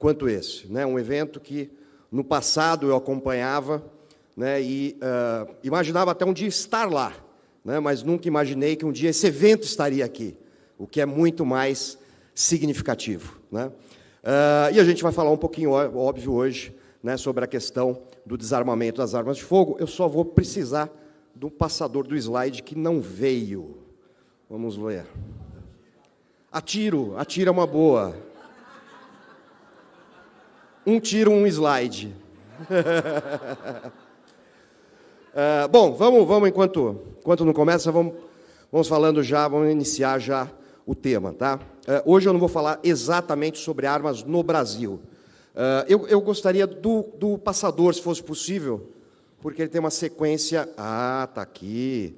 quanto esse, né? Um evento que, no passado, eu acompanhava, né, e imaginava até um dia estar lá, né, mas nunca imaginei que um dia esse evento estaria aqui, o que é muito mais significativo, né? E a gente vai falar um pouquinho, óbvio, hoje, né, sobre a questão do desarmamento das armas de fogo. Eu só vou precisar do passador do slide que não veio. Vamos ver. Atiro é uma boa. Um tiro, um slide. Bom, vamos enquanto não começa, vamos falando já, vamos iniciar já o tema, tá? Hoje eu não vou falar exatamente sobre armas no Brasil. Eu gostaria do passador, se fosse possível, porque ele tem uma sequência... Ah, tá aqui.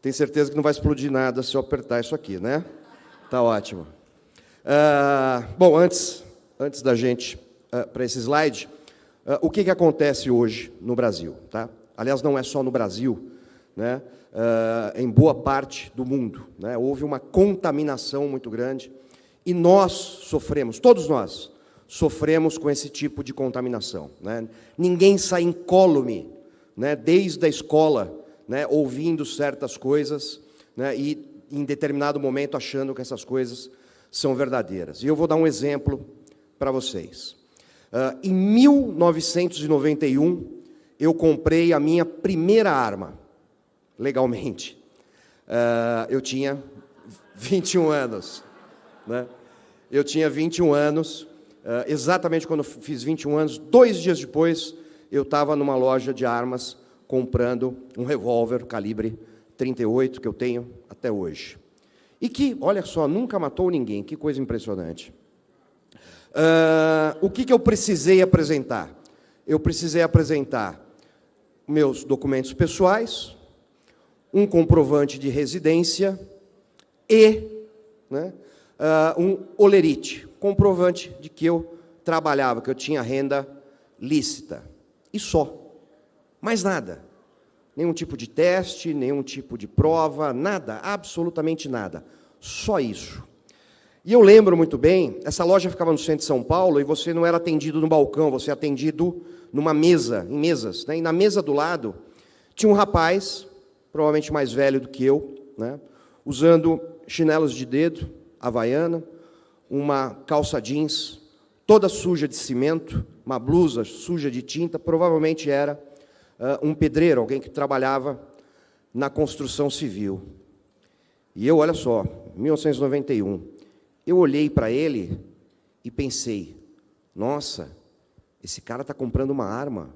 Tenho certeza que não vai explodir nada se eu apertar isso aqui, né? Tá ótimo. Bom, antes da gente para esse slide, o que acontece hoje no Brasil, tá? Aliás, não é só no Brasil, né? Em boa parte do mundo, né? Houve uma contaminação muito grande e nós sofremos, todos nós sofremos com esse tipo de contaminação, né? Ninguém sai incólume, né, desde a escola, né, ouvindo certas coisas, né, e em determinado momento achando que essas coisas são verdadeiras. E eu vou dar um exemplo para vocês. Em 1991, eu comprei a minha primeira arma, legalmente. Eu tinha 21 anos. Né? Eu tinha 21 anos, exatamente quando eu fiz 21 anos, 2 dias depois, eu estava numa loja de armas comprando um revólver calibre 38, que eu tenho até hoje. E que, olha só, nunca matou ninguém, que coisa impressionante. O que eu precisei apresentar? Eu precisei apresentar meus documentos pessoais, um comprovante de residência e, né, um olerite, comprovante de que eu trabalhava, que eu tinha renda lícita. E só. Mais nada. Nenhum tipo de teste, nenhum tipo de prova, nada, absolutamente nada. Só isso. E eu lembro muito bem, essa loja ficava no centro de São Paulo e você não era atendido no balcão, você era atendido numa mesa, em mesas, né? E na mesa do lado tinha um rapaz, provavelmente mais velho do que eu, né, usando chinelos de dedo, havaiana, uma calça jeans, toda suja de cimento, uma blusa suja de tinta, provavelmente era um pedreiro, alguém que trabalhava na construção civil. E eu, olha só, 1991, eu olhei para ele e pensei, nossa, esse cara está comprando uma arma.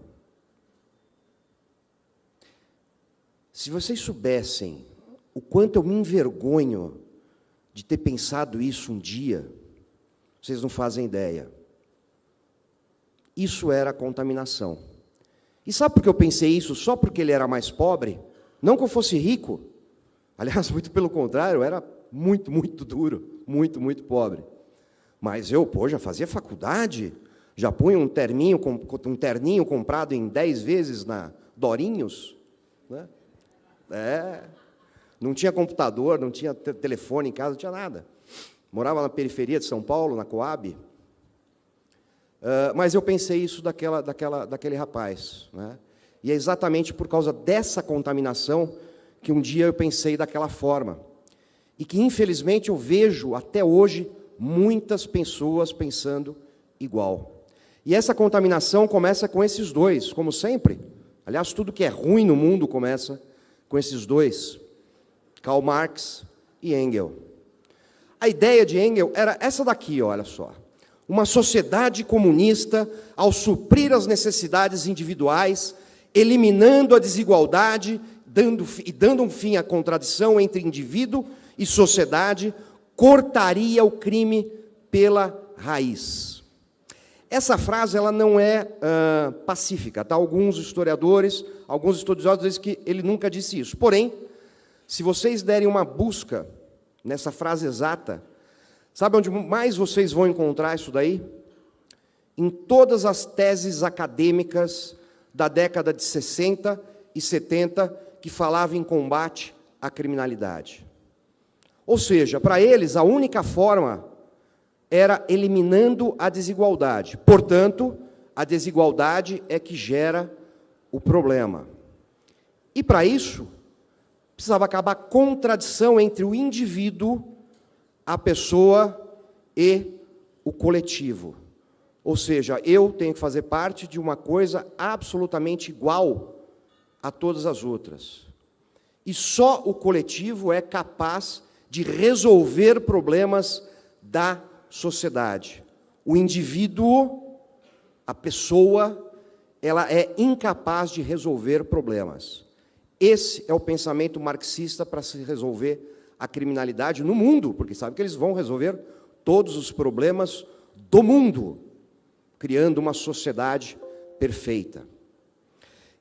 Se vocês soubessem o quanto eu me envergonho de ter pensado isso um dia, vocês não fazem ideia. Isso era contaminação. E sabe por que eu pensei isso? Só porque ele era mais pobre? Não que eu fosse rico. Aliás, muito pelo contrário, eu era muito, muito duro, muito, muito pobre. Mas eu, já fazia faculdade, já punha um terninho comprado em 10 vezes na Dorinhos, né? Não tinha computador, não tinha telefone em casa, não tinha nada. Morava na periferia de São Paulo, na Coab. Mas eu pensei isso daquele rapaz, né? E é exatamente por causa dessa contaminação que um dia eu pensei daquela forma. E que, infelizmente, eu vejo, até hoje, muitas pessoas pensando igual. E essa contaminação começa com esses dois, como sempre. Aliás, tudo que é ruim no mundo começa com esses dois, Karl Marx e Engels. A ideia de Engels era essa daqui, olha só. Uma sociedade comunista, ao suprir as necessidades individuais, eliminando a desigualdade, dando um fim à contradição entre indivíduo e sociedade, cortaria o crime pela raiz. Essa frase ela não é pacífica, tá? Alguns estudiosos dizem que ele nunca disse isso. Porém, se vocês derem uma busca nessa frase exata, sabe onde mais vocês vão encontrar isso daí? Em todas as teses acadêmicas da década de 60 e 70 que falavam em combate à criminalidade. Ou seja, para eles, a única forma era eliminando a desigualdade. Portanto, a desigualdade é que gera o problema. E, para isso, precisava acabar a contradição entre o indivíduo, a pessoa e o coletivo. Ou seja, eu tenho que fazer parte de uma coisa absolutamente igual a todas as outras. E só o coletivo é capaz de resolver problemas da sociedade. O indivíduo, a pessoa, ela é incapaz de resolver problemas. Esse é o pensamento marxista para se resolver a criminalidade no mundo, porque sabe que eles vão resolver todos os problemas do mundo, criando uma sociedade perfeita.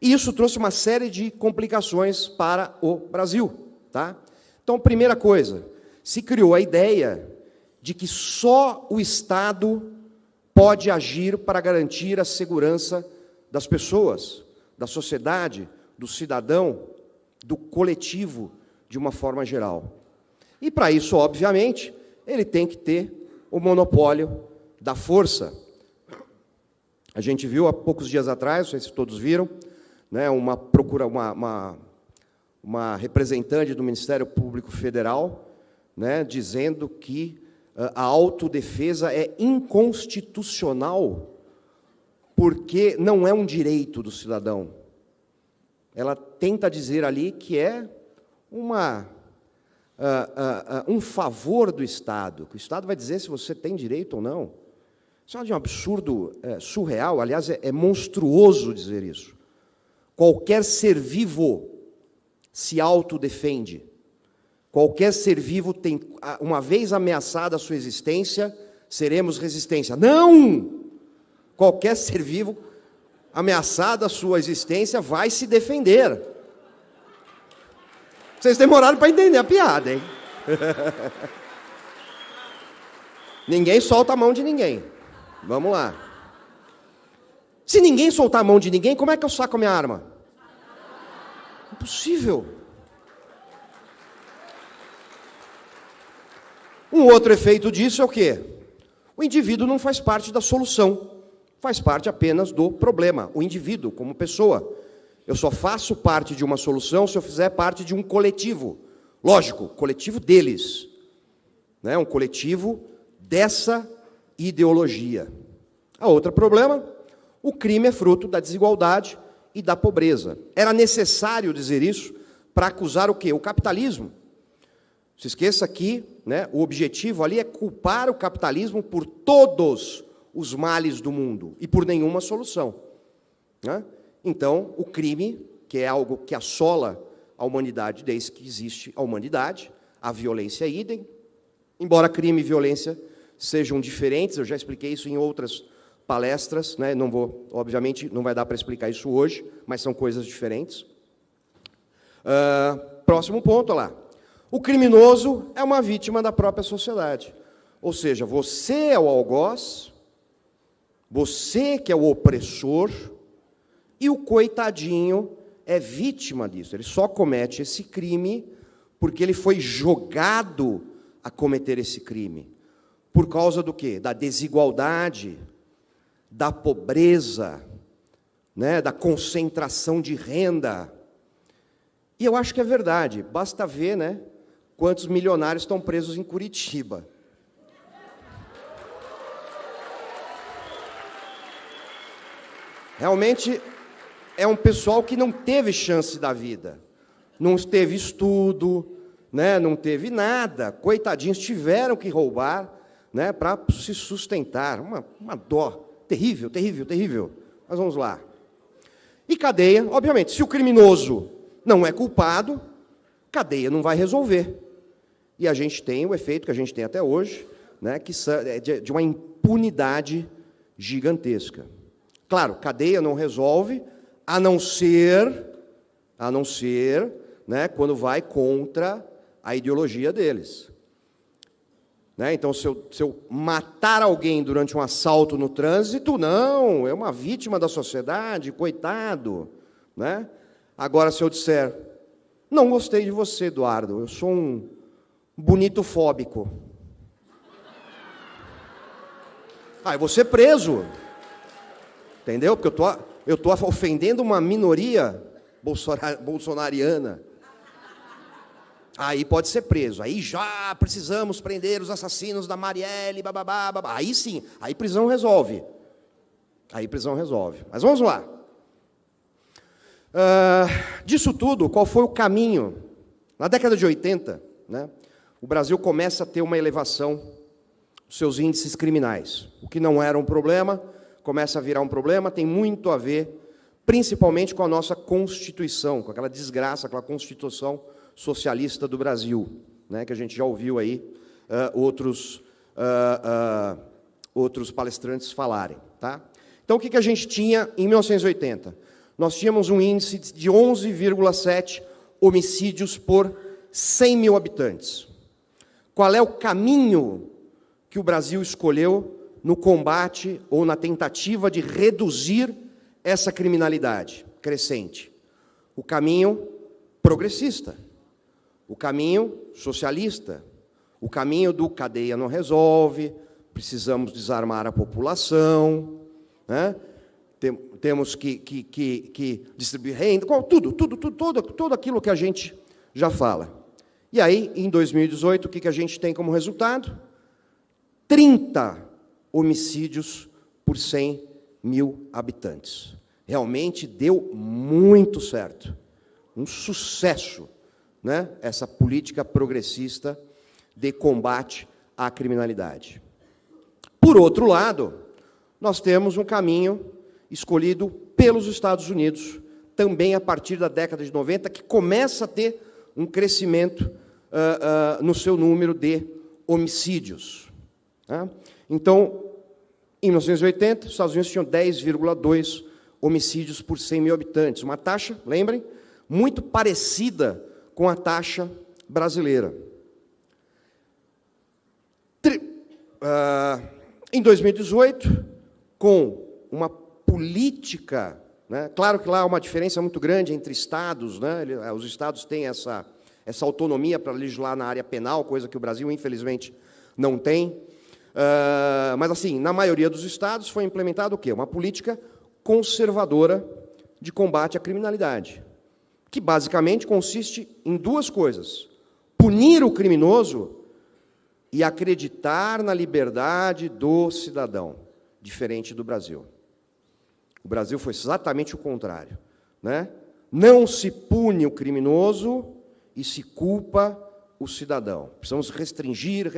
E isso trouxe uma série de complicações para o Brasil. Tá? Então, primeira coisa, se criou a ideia de que só o Estado pode agir para garantir a segurança das pessoas, da sociedade, do cidadão, do coletivo, de uma forma geral. E, para isso, obviamente, ele tem que ter o monopólio da força. A gente viu há poucos dias atrás, não sei se todos viram, né, uma representante do Ministério Público Federal, né, dizendo que a autodefesa é inconstitucional porque não é um direito do cidadão. Ela tenta dizer ali que é um favor do Estado, que o Estado vai dizer se você tem direito ou não. Isso é um absurdo surreal, aliás, é monstruoso dizer isso. Qualquer ser vivo se autodefende. Qualquer ser vivo tem, uma vez ameaçada a sua existência, seremos resistência. Não! Qualquer ser vivo ameaçada a sua existência vai se defender. Vocês demoraram para entender a piada, hein? Ninguém solta a mão de ninguém. Vamos lá. Se ninguém soltar a mão de ninguém, como é que eu saco a minha arma? Impossível. Um outro efeito disso é o quê? O indivíduo não faz parte da solução, faz parte apenas do problema. O indivíduo, como pessoa. Eu só faço parte de uma solução se eu fizer parte de um coletivo. Lógico, coletivo deles. Né? Um coletivo dessa ideologia. A outro problema, o crime é fruto da desigualdade e da pobreza. Era necessário dizer isso para acusar o quê? O capitalismo. Se esqueça que, né, o objetivo ali é culpar o capitalismo por todos os males do mundo e por nenhuma solução. Né? Então, o crime, que é algo que assola a humanidade desde que existe a humanidade, a violência é idem, embora crime e violência sejam diferentes, eu já expliquei isso em outras palestras, né? Não vou, obviamente, não vai dar para explicar isso hoje, mas são coisas diferentes. Próximo ponto, olha lá. O criminoso é uma vítima da própria sociedade. Ou seja, você é o algoz, você que é o opressor, e o coitadinho é vítima disso. Ele só comete esse crime porque ele foi jogado a cometer esse crime. Por causa do quê? Da desigualdade, da pobreza, né, da concentração de renda. E eu acho que é verdade. Basta ver, né, quantos milionários estão presos em Curitiba. Realmente é um pessoal que não teve chance da vida. Não teve estudo, né, não teve nada. Coitadinhos, tiveram que roubar, né, para se sustentar. Uma dó. Terrível, terrível, terrível. Mas vamos lá. E cadeia, obviamente, se o criminoso não é culpado, cadeia não vai resolver. E a gente tem o efeito que a gente tem até hoje, né, que é de uma impunidade gigantesca. Claro, cadeia não resolve, a não ser, né, quando vai contra a ideologia deles. Né? Então, se eu matar alguém durante um assalto no trânsito, não, é uma vítima da sociedade, coitado. Né? Agora, se eu disser, não gostei de você, Eduardo, eu sou um bonito fóbico. eu vou ser preso. Entendeu? Porque eu tô ofendendo uma minoria bolsonariana. Aí pode ser preso. Aí já precisamos prender os assassinos da Marielle, bababá, babá. Aí sim, aí prisão resolve. Aí prisão resolve. Mas vamos lá. Disso tudo, qual foi o caminho? Na década de 80, né, o Brasil começa a ter uma elevação dos seus índices criminais. O que não era um problema, começa a virar um problema, tem muito a ver, principalmente com a nossa Constituição, com aquela desgraça, aquela Constituição socialista do Brasil, né, que a gente já ouviu aí outros palestrantes falarem. Tá? Então, o que a gente tinha em 1980? Nós tínhamos um índice de 11,7 homicídios por 100 mil habitantes. Qual é o caminho que o Brasil escolheu no combate ou na tentativa de reduzir essa criminalidade crescente? O caminho progressista, o caminho socialista, o caminho do cadeia não resolve, precisamos desarmar a população, né? Temos que distribuir renda, tudo aquilo que a gente já fala. E aí, em 2018, o que a gente tem como resultado? 30 homicídios por 100 mil habitantes. Realmente deu muito certo. Um sucesso, né, essa política progressista de combate à criminalidade. Por outro lado, nós temos um caminho escolhido pelos Estados Unidos, também a partir da década de 90, que começa a ter um crescimento no seu número de homicídios. Tá? Então, em 1980, os Estados Unidos tinham 10,2 homicídios por 100 mil habitantes. Uma taxa, lembrem, muito parecida com a taxa brasileira. Em 2018, com uma política, né, claro que lá há uma diferença muito grande entre estados, né, os estados têm essa autonomia para legislar na área penal, coisa que o Brasil, infelizmente, não tem. Mas, assim, na maioria dos estados foi implementado o quê? Uma política conservadora de combate à criminalidade, que basicamente consiste em duas coisas: punir o criminoso e acreditar na liberdade do cidadão, diferente do Brasil. O Brasil foi exatamente o contrário, né? Não se pune o criminoso e se culpa o cidadão. Precisamos restringir.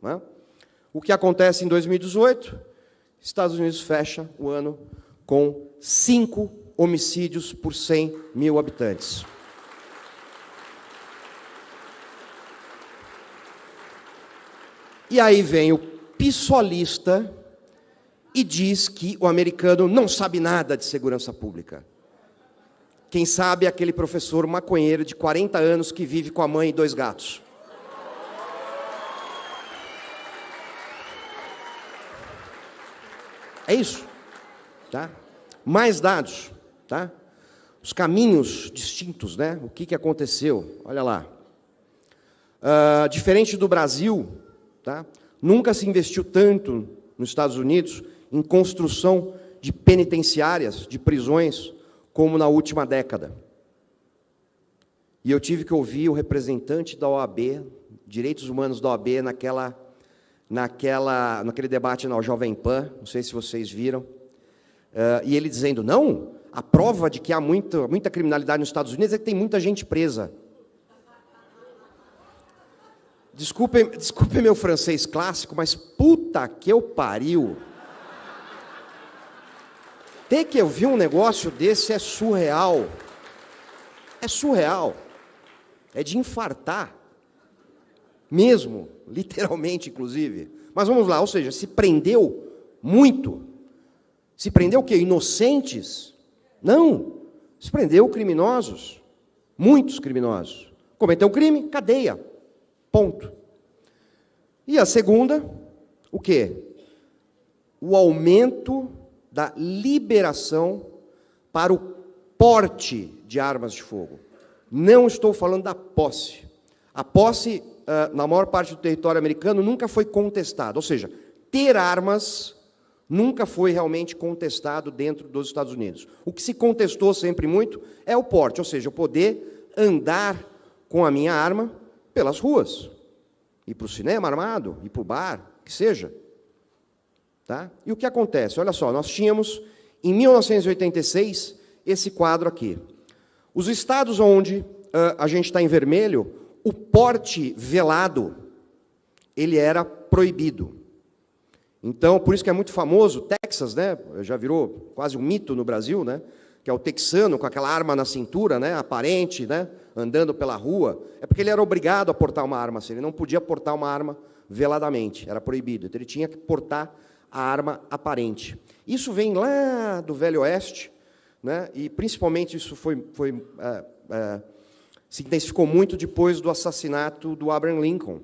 Né? O que acontece em 2018? Estados Unidos fecha o ano com 5 homicídios por 100 mil habitantes. E aí vem o pissolista e diz que o americano não sabe nada de segurança pública. Quem sabe é aquele professor maconheiro de 40 anos que vive com a mãe e 2 gatos. É isso. Tá? Mais dados. Tá? Os caminhos distintos, né? O que aconteceu? Olha lá. Diferente do Brasil, tá? Nunca se investiu tanto nos Estados Unidos em construção de penitenciárias, de prisões, como na última década. E eu tive que ouvir o representante da OAB, Direitos Humanos da OAB, naquele debate na Jovem Pan, não sei se vocês viram, e ele dizendo, não, a prova de que há muita criminalidade nos Estados Unidos é que tem muita gente presa. Desculpe meu francês clássico, mas puta que eu pariu. Ter que ouvir um negócio desse é surreal. É surreal. É de infartar. Mesmo, literalmente, inclusive. Mas vamos lá, ou seja, se prendeu muito. Se prendeu o quê? Inocentes? Não. Se prendeu criminosos. Muitos criminosos. Cometeu um crime, cadeia. Ponto. E a segunda, o quê? O aumento da liberação para o porte de armas de fogo. Não estou falando da posse. A posse, na maior parte do território americano, nunca foi contestada. Ou seja, ter armas nunca foi realmente contestado dentro dos Estados Unidos. O que se contestou sempre muito é o porte, ou seja, eu poder andar com a minha arma pelas ruas, ir para o cinema armado, ir para o bar, que seja. Tá? E o que acontece? Olha só, nós tínhamos, em 1986, esse quadro aqui. Os estados onde a gente está em vermelho, o porte velado, ele era proibido. Então, por isso que é muito famoso, Texas, né, já virou quase um mito no Brasil, né, que é o texano com aquela arma na cintura, né, aparente, né, andando pela rua, é porque ele era obrigado a portar uma arma assim, ele não podia portar uma arma veladamente, era proibido, então ele tinha que portar a arma aparente. Isso vem lá do Velho Oeste, né, e principalmente isso se intensificou muito depois do assassinato do Abraham Lincoln,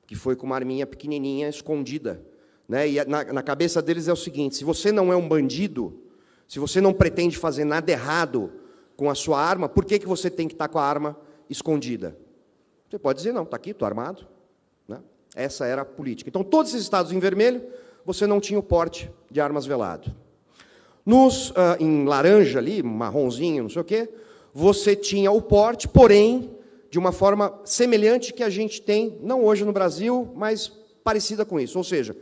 que foi com uma arminha pequenininha, escondida. Né? E na cabeça deles é o seguinte, se você não é um bandido, se você não pretende fazer nada errado com a sua arma, por que você tem que estar com a arma escondida? Você pode dizer, não, está aqui, estou armado. Né? Essa era a política. Então, todos esses estados em vermelho, você não tinha o porte de armas velado. Em laranja ali, marronzinho, não sei o quê, você tinha o porte, porém, de uma forma semelhante que a gente tem, não hoje no Brasil, mas parecida com isso. Ou seja,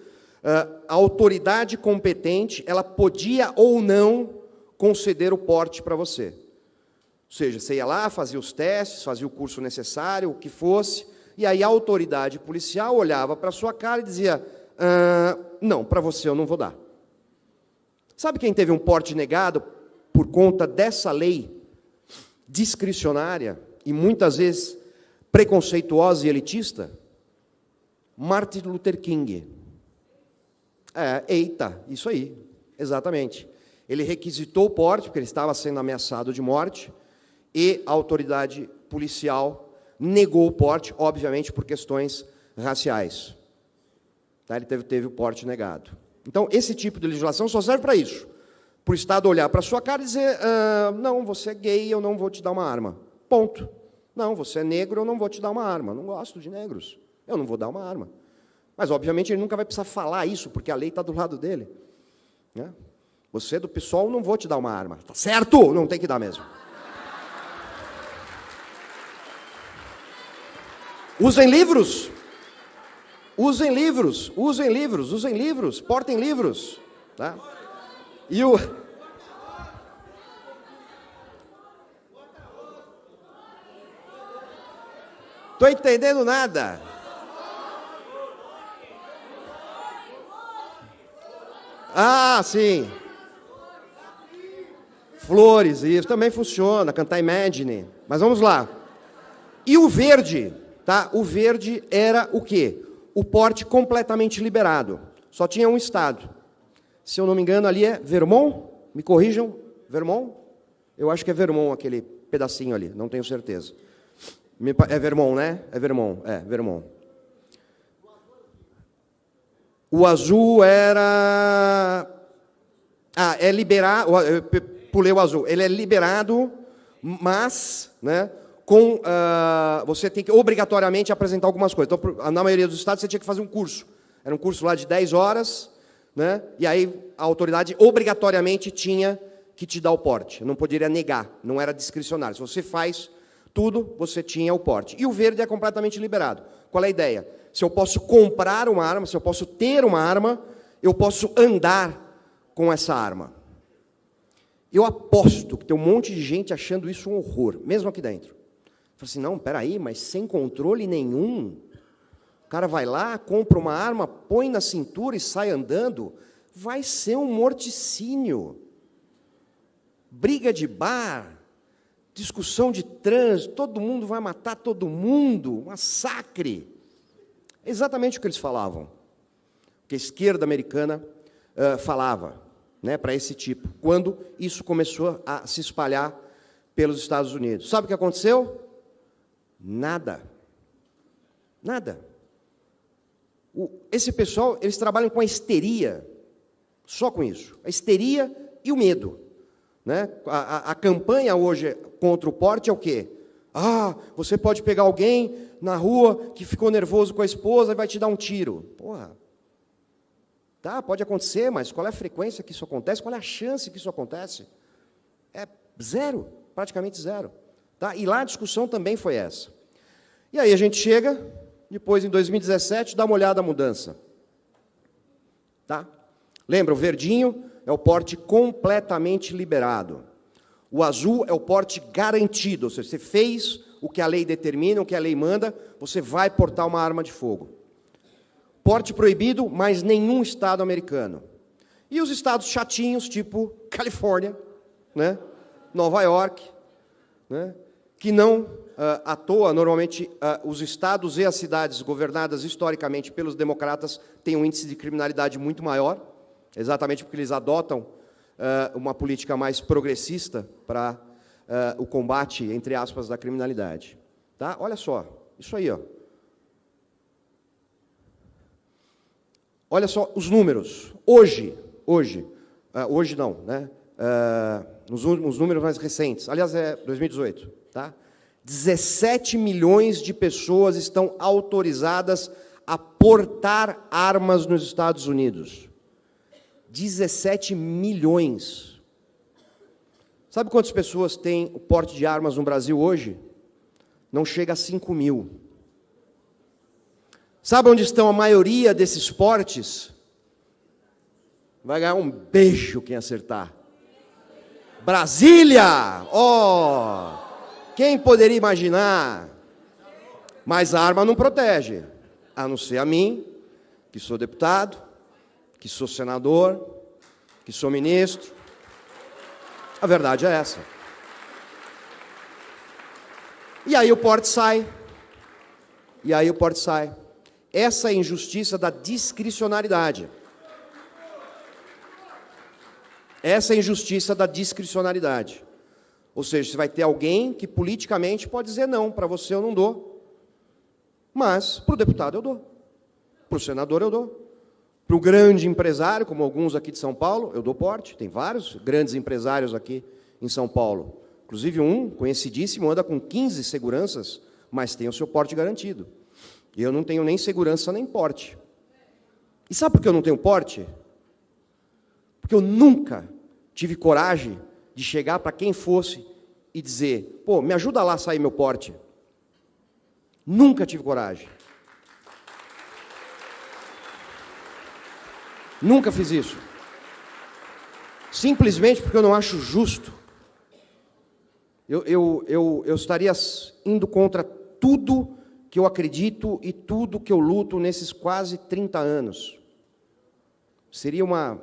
a autoridade competente, ela podia ou não conceder o porte para você. Ou seja, você ia lá, fazia os testes, fazia o curso necessário, o que fosse, e aí a autoridade policial olhava para a sua cara e dizia, não, para você eu não vou dar. Sabe quem teve um porte negado por conta dessa lei discricionária e muitas vezes preconceituosa e elitista? Martin Luther King. Eita, isso aí, exatamente. Ele requisitou o porte, porque ele estava sendo ameaçado de morte, e a autoridade policial negou o porte, obviamente por questões raciais. Tá? Ele teve o porte negado. Então, esse tipo de legislação só serve para isso. Para o Estado olhar para a sua cara e dizer, não, você é gay, eu não vou te dar uma arma. Ponto. Não, você é negro, eu não vou te dar uma arma. Eu não gosto de negros, eu não vou dar uma arma. Mas, obviamente, ele nunca vai precisar falar isso, porque a lei está do lado dele. Né? Você é do PSOL, não vou te dar uma arma. Tá certo? Não tem que dar mesmo. Usem livros. Usem livros. Usem livros. Usem livros. Portem livros. Tá? E o... Estou entendendo nada. Sim. Flores, isso também funciona, cantar Imagine. Mas vamos lá. E o verde, tá? O verde era o quê? O porte completamente liberado. Só tinha um estado. Se eu não me engano, ali é Vermont? Me corrijam, Vermont? Eu acho que é Vermont aquele pedacinho ali, não tenho certeza. É Vermont, né? É Vermont. O azul era... é liberado... Eu pulei o azul. Ele é liberado, mas, né, você tem que obrigatoriamente apresentar algumas coisas. Então, na maioria dos estados, você tinha que fazer um curso. Era um curso lá de 10 horas, né, e aí a autoridade obrigatoriamente tinha que te dar o porte. Não poderia negar, não era discricionário. Se você faz tudo, você tinha o porte. E o verde é completamente liberado. Qual é a ideia? Se eu posso comprar uma arma, se eu posso ter uma arma, eu posso andar com essa arma. Eu aposto que tem um monte de gente achando isso um horror, mesmo aqui dentro. Fala assim, não, peraí, mas sem controle nenhum. O cara vai lá, compra uma arma, põe na cintura e sai andando. Vai ser um morticínio. Briga de bar, discussão de trânsito, todo mundo vai matar todo mundo, massacre. É exatamente o que eles falavam. Que a esquerda americana falava, né, para esse tipo, quando isso começou a se espalhar pelos Estados Unidos. Sabe o que aconteceu? Nada. Nada. Esse pessoal, eles trabalham com a histeria, só com isso. A histeria e o medo. Né? A campanha hoje contra o porte é o quê? Você pode pegar alguém na rua que ficou nervoso com a esposa e vai te dar um tiro. Porra. Tá, pode acontecer, mas qual é a frequência que isso acontece? Qual é a chance que isso acontece? É zero, praticamente zero. Tá? E lá a discussão também foi essa. E aí a gente chega, depois em 2017, dá uma olhada na mudança. Tá? Lembra, o verdinho é o porte completamente liberado. O azul é o porte garantido, ou seja, você fez o que a lei determina, o que a lei manda, você vai portar uma arma de fogo. Porte proibido, mas nenhum estado americano. E os estados chatinhos, tipo Califórnia, né? Nova York, né? Que não, à toa, normalmente, os estados e as cidades governadas historicamente pelos democratas têm um índice de criminalidade muito maior, exatamente porque eles adotam uma política mais progressista para o combate, entre aspas, da criminalidade. Tá? Olha só, isso aí, ó. Olha só os números. Hoje não, né? Nos números mais recentes, aliás, é 2018, tá? 17 milhões de pessoas estão autorizadas a portar armas nos Estados Unidos. 17 milhões. Sabe quantas pessoas têm o porte de armas no Brasil hoje? Não chega a 5 mil. Sabe onde estão a maioria desses portes? Vai ganhar um beijo quem acertar. Brasília! Oh! Quem poderia imaginar? Mas a arma não protege, a não ser a mim, que sou deputado, que sou senador, que sou ministro. A verdade é essa. E aí o porte sai. Essa é a injustiça da discricionariedade. Essa é a injustiça da discricionariedade. Ou seja, você vai ter alguém que politicamente pode dizer não, para você eu não dou. Mas para o deputado eu dou. Para o senador eu dou. Para o grande empresário, como alguns aqui de São Paulo, eu dou porte. Tem vários grandes empresários aqui em São Paulo. Inclusive um, conhecidíssimo, anda com 15 seguranças, mas tem o seu porte garantido. E eu não tenho nem segurança nem porte. E sabe por que eu não tenho porte? Porque eu nunca tive coragem de chegar para quem fosse e dizer, pô, me ajuda lá a sair meu porte. Nunca tive coragem. Nunca fiz isso. Simplesmente porque eu não acho justo. Eu estaria indo contra tudo que eu acredito e tudo que eu luto nesses quase 30 anos. Seria uma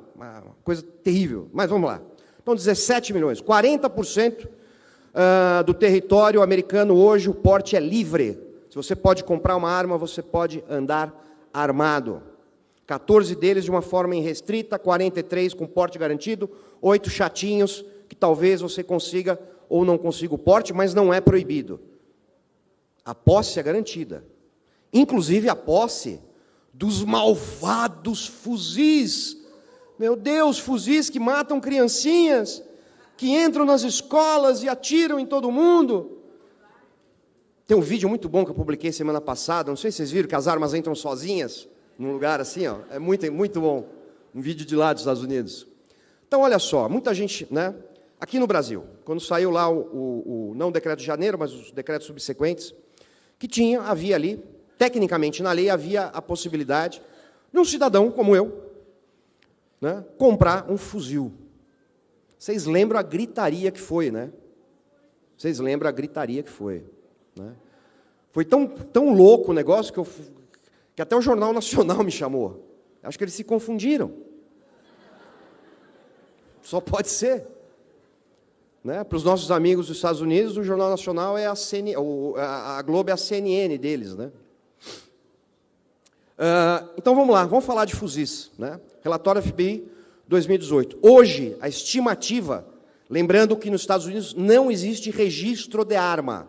coisa terrível. Mas vamos lá. Então, 17 milhões. 40% do território americano hoje, o porte é livre. Se você pode comprar uma arma, você pode andar armado. 14 deles de uma forma irrestrita, 43 com porte garantido, 8 chatinhos, que talvez você consiga ou não consiga o porte, mas não é proibido. A posse é garantida. Inclusive a posse dos malvados fuzis. Meu Deus, fuzis que matam criancinhas, que entram nas escolas e atiram em todo mundo. Tem um vídeo muito bom que eu publiquei semana passada, não sei se vocês viram, que as armas entram sozinhas, num lugar assim, ó. É muito bom. Um vídeo de lá dos Estados Unidos. Então, olha só, muita gente, né? Aqui no Brasil, quando saiu lá não o decreto de janeiro, mas os decretos subsequentes, que havia ali, tecnicamente na lei, havia a possibilidade de um cidadão como eu, né, comprar um fuzil. Vocês lembram a gritaria que foi, né? Vocês lembram a gritaria que foi, né? Foi tão louco o negócio que até o Jornal Nacional me chamou. Acho que eles se confundiram. Só pode ser. Né? Para os nossos amigos dos Estados Unidos, o Jornal Nacional é a Globo é a CNN deles. Né? Então, vamos lá, vamos falar de fuzis. Né? Relatório FBI 2018. Hoje, a estimativa, lembrando que nos Estados Unidos não existe registro de arma.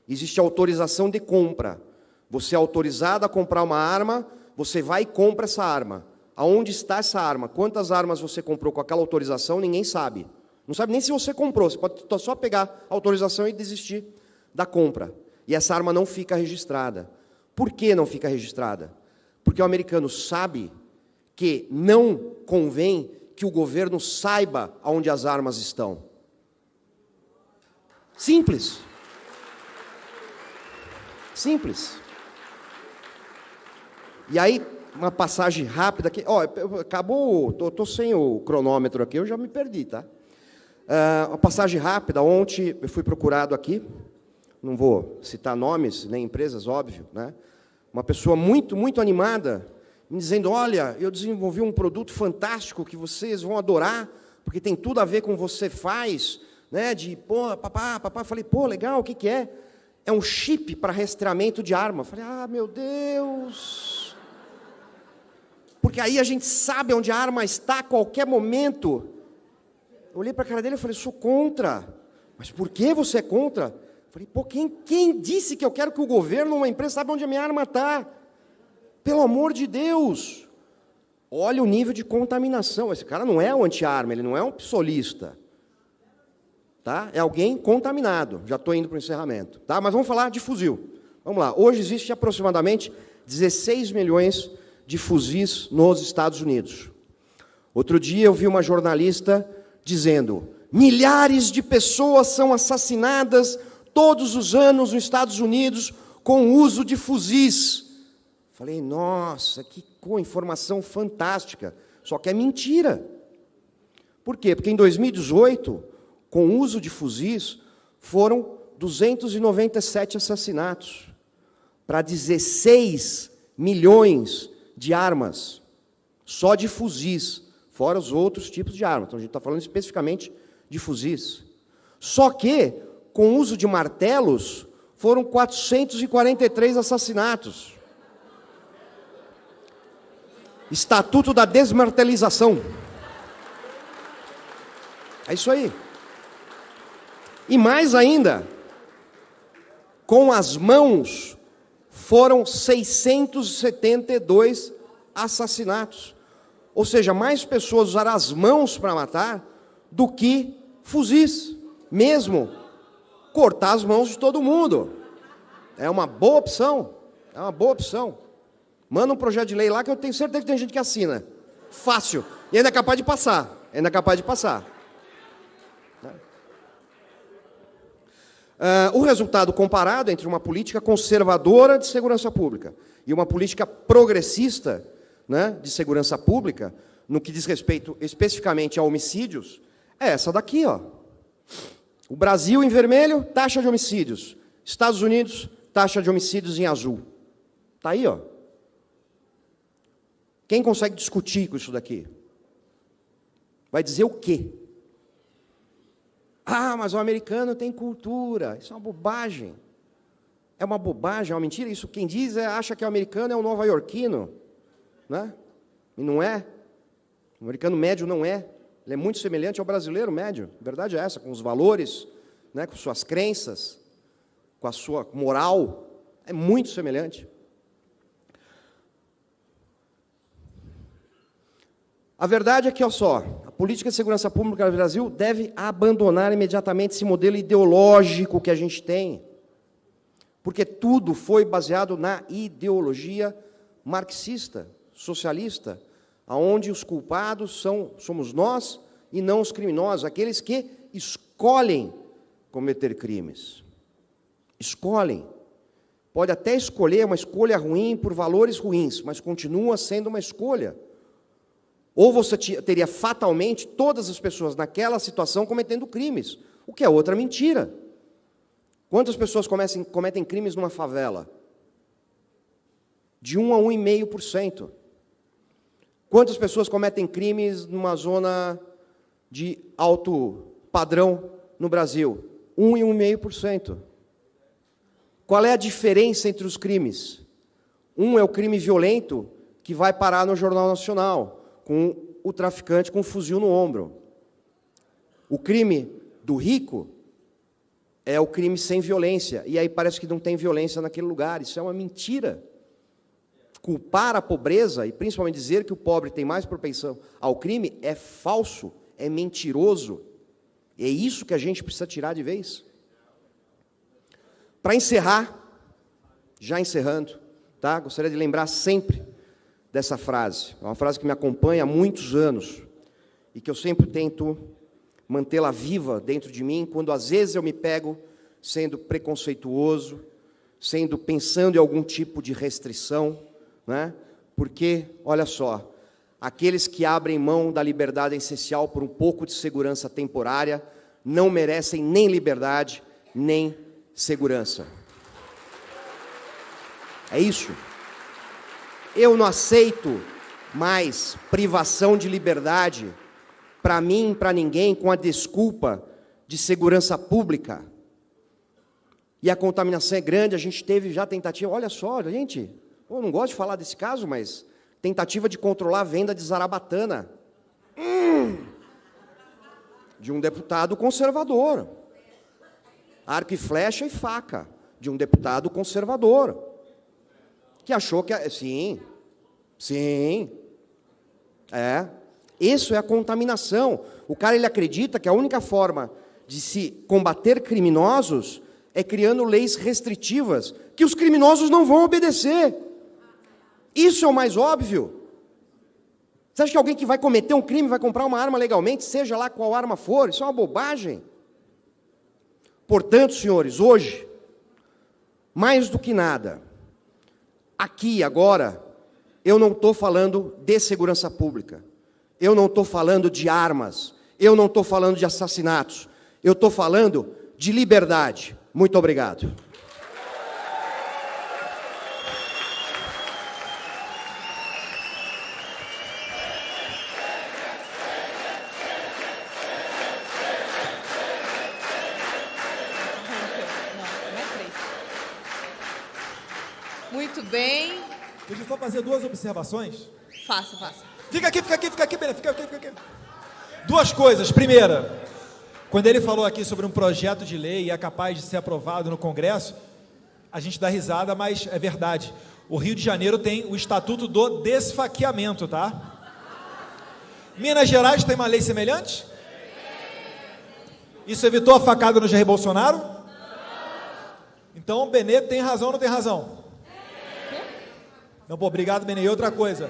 Existe autorização de compra. Você é autorizado a comprar uma arma, você vai e compra essa arma. Aonde está essa arma? Quantas armas você comprou com aquela autorização, ninguém sabe. Não sabe nem se você comprou, você pode só pegar a autorização e desistir da compra. E essa arma não fica registrada. Por que não fica registrada? Porque o americano sabe que não convém que o governo saiba onde as armas estão. Simples. Simples. E aí, uma passagem rápida aqui. Ó, acabou, estou sem o cronômetro aqui, eu já me perdi, tá? Uma passagem rápida. Ontem eu fui procurado aqui, não vou citar nomes, nem empresas, óbvio, né? Uma pessoa muito, muito animada, me dizendo, olha, eu desenvolvi um produto fantástico que vocês vão adorar, porque tem tudo a ver com o que você faz, né? De, pô, papá, falei, pô, legal, o que que é? É um chip para rastreamento de arma. Falei, ah, meu Deus! Porque aí a gente sabe onde a arma está a qualquer momento. Eu olhei para a cara dele e falei, sou contra. Mas por que você é contra? Falei, pô, quem disse que eu quero que o governo ou uma empresa saiba onde a minha arma está? Pelo amor de Deus! Olha o nível de contaminação. Esse cara não é um anti-arma, ele não é um psolista. Tá? É alguém contaminado. Já estou indo para o encerramento. Tá? Mas vamos falar de fuzil. Vamos lá. Hoje existe aproximadamente 16 milhões de fuzis nos Estados Unidos. Outro dia eu vi uma jornalista dizendo, milhares de pessoas são assassinadas todos os anos nos Estados Unidos com o uso de fuzis. Falei, nossa, que informação fantástica. Só que é mentira. Por quê? Porque em 2018, com o uso de fuzis, foram 297 assassinatos para 16 milhões de armas, só de fuzis, fora os outros tipos de armas. Então, a gente está falando especificamente de fuzis. Só que, com o uso de martelos, foram 443 assassinatos. Estatuto da desmartelização. É isso aí. E mais ainda, com as mãos, foram 672 assassinatos. Ou seja, mais pessoas usaram as mãos para matar do que fuzis. Mesmo cortar as mãos de todo mundo. É uma boa opção. É uma boa opção. Manda um projeto de lei lá que eu tenho certeza que tem gente que assina. Fácil. E ainda é capaz de passar. Ainda é capaz de passar. O resultado comparado entre uma política conservadora de segurança pública e uma política progressista, né, de segurança pública, no que diz respeito especificamente a homicídios, é essa daqui, ó. O Brasil em vermelho, taxa de homicídios. Estados Unidos, taxa de homicídios em azul. Está aí, ó. Quem consegue discutir com isso daqui? Vai dizer o quê? Ah, mas o americano tem cultura. Isso é uma bobagem. É uma bobagem, é uma mentira. Isso quem diz acha que o americano é um nova-iorquino, né? E não é. O americano médio não é. Ele é muito semelhante ao brasileiro médio. A verdade é essa, com os valores, né, com suas crenças, com a sua moral. É muito semelhante. A verdade é que, olha só, a política de segurança pública no Brasil deve abandonar imediatamente esse modelo ideológico que a gente tem, porque tudo foi baseado na ideologia marxista, socialista, onde os culpados somos nós e não os criminosos, aqueles que escolhem cometer crimes. Escolhem. Pode até escolher uma escolha ruim por valores ruins, mas continua sendo uma escolha. Ou você teria fatalmente todas as pessoas naquela situação cometendo crimes, o que é outra mentira. Quantas pessoas cometem crimes numa favela? De 1 a 1,5%. Quantas pessoas cometem crimes numa zona de alto padrão no Brasil? 1 e 1,5%. Qual é a diferença entre os crimes? Um é o crime violento, que vai parar no Jornal Nacional, com o traficante com um fuzil no ombro. O crime do rico é o crime sem violência, e aí parece que não tem violência naquele lugar. Isso é uma mentira. Culpar a pobreza, e principalmente dizer que o pobre tem mais propensão ao crime, é falso, é mentiroso. É isso que a gente precisa tirar de vez. Para encerrar, já encerrando, tá? Gostaria de lembrar sempre dessa frase. É uma frase que me acompanha há muitos anos e que eu sempre tento mantê-la viva dentro de mim, quando às vezes eu me pego sendo preconceituoso, pensando em algum tipo de restrição, né? Porque, olha só, aqueles que abrem mão da liberdade essencial por um pouco de segurança temporária não merecem nem liberdade, nem segurança. É isso. Eu não aceito mais privação de liberdade para mim, para ninguém, com a desculpa de segurança pública. E a contaminação é grande, a gente teve já tentativa, olha só, gente, eu não gosto de falar desse caso, mas tentativa de controlar a venda de zarabatana. De um deputado conservador. Arco e flecha e faca, de um deputado conservador. Que achou que... Sim. Isso é a contaminação. O cara, ele acredita que a única forma de se combater criminosos é criando leis restritivas, que os criminosos não vão obedecer. Isso é o mais óbvio. Você acha que alguém que vai cometer um crime vai comprar uma arma legalmente, seja lá qual arma for? Isso é uma bobagem. Portanto, senhores, hoje, mais do que nada, aqui, agora, eu não estou falando de segurança pública, eu não estou falando de armas, eu não estou falando de assassinatos, eu estou falando de liberdade. Muito obrigado. Muito bem. Deixa eu só fazer duas observações. Faça. Fica aqui, Benê, fica aqui. Duas coisas. Primeira, quando ele falou aqui sobre um projeto de lei e é capaz de ser aprovado no Congresso, a gente dá risada, mas é verdade. O Rio de Janeiro tem o Estatuto do Desfaqueamento, tá? Minas Gerais tem uma lei semelhante? Isso evitou a facada no Jair Bolsonaro? Então o Benê tem razão ou não tem razão? Não, pô, obrigado, Benê. E outra coisa,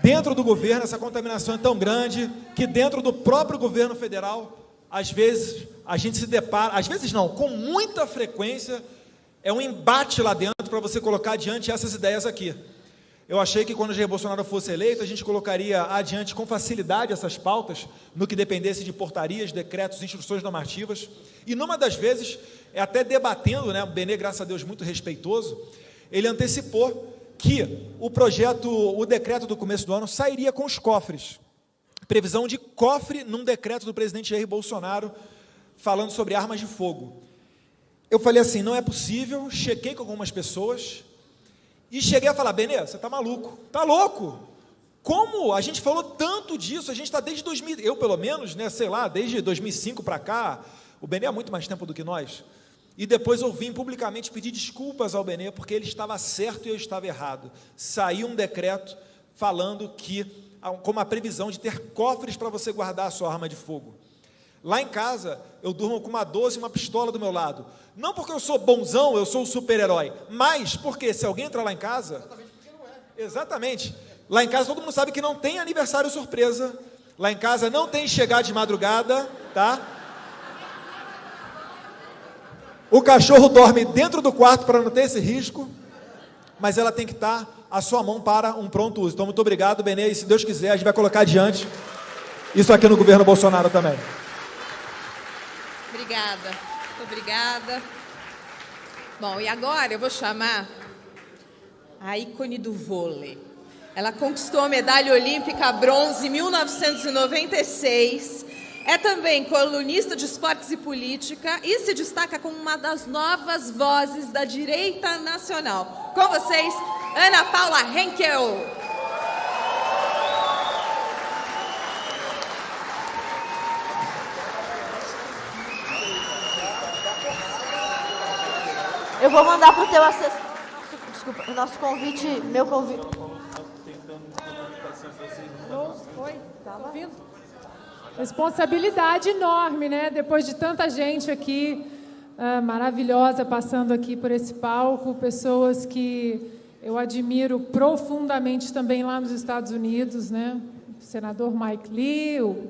dentro do governo essa contaminação é tão grande que dentro do próprio governo federal, às vezes a gente se depara, às vezes não, com muita frequência, é um embate lá dentro para você colocar adiante essas ideias aqui. Eu achei que quando o Jair Bolsonaro fosse eleito, a gente colocaria adiante com facilidade essas pautas, no que dependesse de portarias, decretos, instruções normativas, e numa das vezes, até debatendo, né, o Benê, graças a Deus, muito respeitoso, ele antecipou que o decreto do começo do ano sairia com os cofres. Previsão de cofre num decreto do presidente Jair Bolsonaro, falando sobre armas de fogo. Eu falei assim, não é possível, chequei com algumas pessoas, e cheguei a falar, Benê, você está maluco, está louco? Como? A gente falou tanto disso, a gente está desde 2000, eu pelo menos, né, sei lá, desde 2005 para cá, o Benê há muito mais tempo do que nós, e depois eu vim publicamente pedir desculpas ao Benê, porque ele estava certo e eu estava errado. Saiu um decreto falando que, como a previsão de ter cofres para você guardar a sua arma de fogo. Lá em casa, eu durmo com uma 12 e uma pistola do meu lado. Não porque eu sou bonzão, eu sou o super-herói, mas porque se alguém entrar lá em casa... Exatamente porque não é. Exatamente. Lá em casa todo mundo sabe que não tem aniversário surpresa. Lá em casa não tem chegar de madrugada, tá? O cachorro dorme dentro do quarto para não ter esse risco, mas ela tem que estar à sua mão para um pronto uso. Então, muito obrigado, Benê, e se Deus quiser, a gente vai colocar adiante isso aqui no governo Bolsonaro também. Obrigada, muito obrigada. Bom, e agora eu vou chamar a ícone do vôlei. Ela conquistou a medalha olímpica bronze em 1996, é também colunista de esportes e política e se destaca como uma das novas vozes da direita nacional. Com vocês, Ana Paula Henkel. Eu vou mandar para o teu assessor, desculpa, nosso convite, meu convite. Oi, tá ouvindo? Responsabilidade enorme, né? Depois de tanta gente aqui, maravilhosa, passando aqui por esse palco, pessoas que eu admiro profundamente também lá nos Estados Unidos, né? O senador Mike Lee, o